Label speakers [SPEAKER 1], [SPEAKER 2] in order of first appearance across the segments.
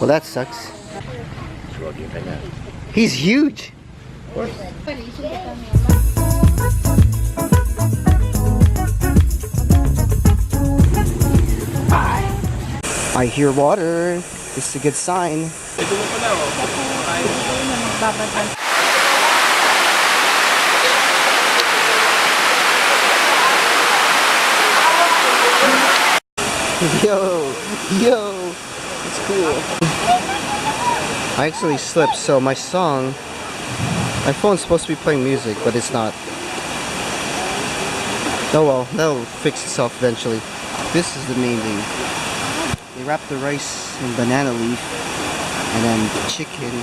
[SPEAKER 1] Well, that sucks. He's huge. I hear water. This is a good sign. Yo, it's cool. I actually slipped, so my phone's supposed to be playing music, but it's not. Oh well, that'll fix itself eventually. This is the main thing. They wrap the rice in banana leaf, and then chicken,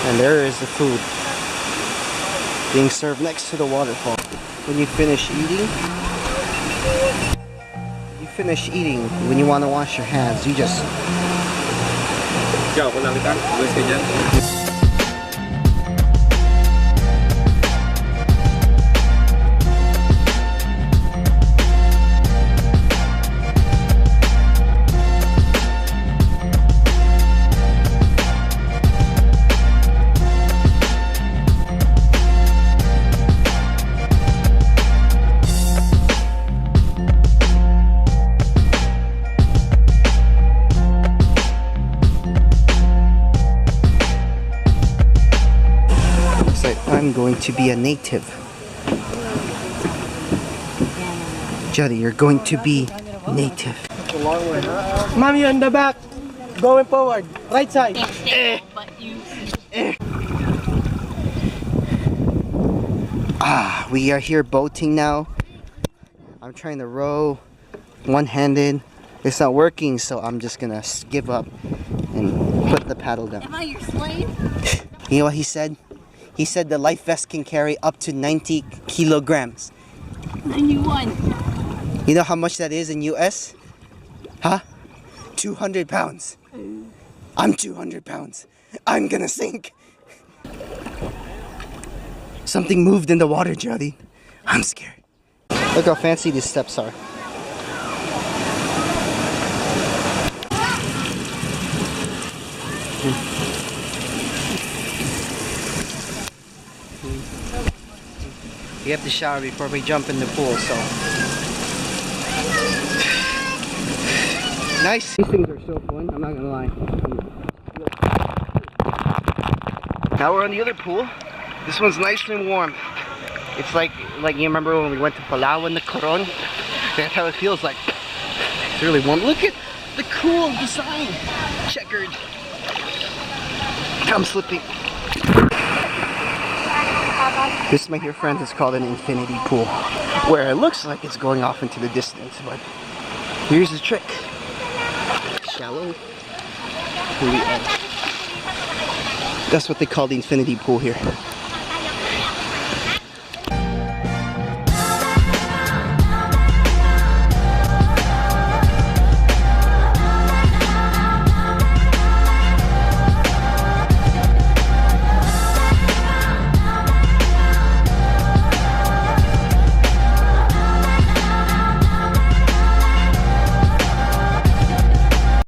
[SPEAKER 1] and there is the food being served next to the waterfall. When you finish eating, when you want to wash your hands, you just... I'm going to be a native. Jody, you're going to be native.
[SPEAKER 2] Mom, you're in the back. Going forward. Right side.
[SPEAKER 1] We are here boating now. I'm trying to row one-handed. It's not working, so I'm just gonna give up and put the paddle down.
[SPEAKER 3] Am I your slave?
[SPEAKER 1] You know what he said? He said the life vest can carry up to 90 kilograms.
[SPEAKER 3] 91.
[SPEAKER 1] You know how much that is in US? Huh? 200 pounds. I'm 200 pounds. I'm gonna sink. Something moved in the water, Jody. I'm scared. Look how fancy these steps are. We have to shower before we jump in the pool, so. Nice. These things are so fun, I'm not gonna lie. Now we're on the other pool. This one's nice and warm. It's like you remember when we went to Palau in the Coron? That's how it feels like. It's really warm. Look at the cool design. Checkered. I'm slipping. This, my dear friends, is called an infinity pool, where it looks like it's going off into the distance, but here's the trick. Shallow. That's what they call the infinity pool here.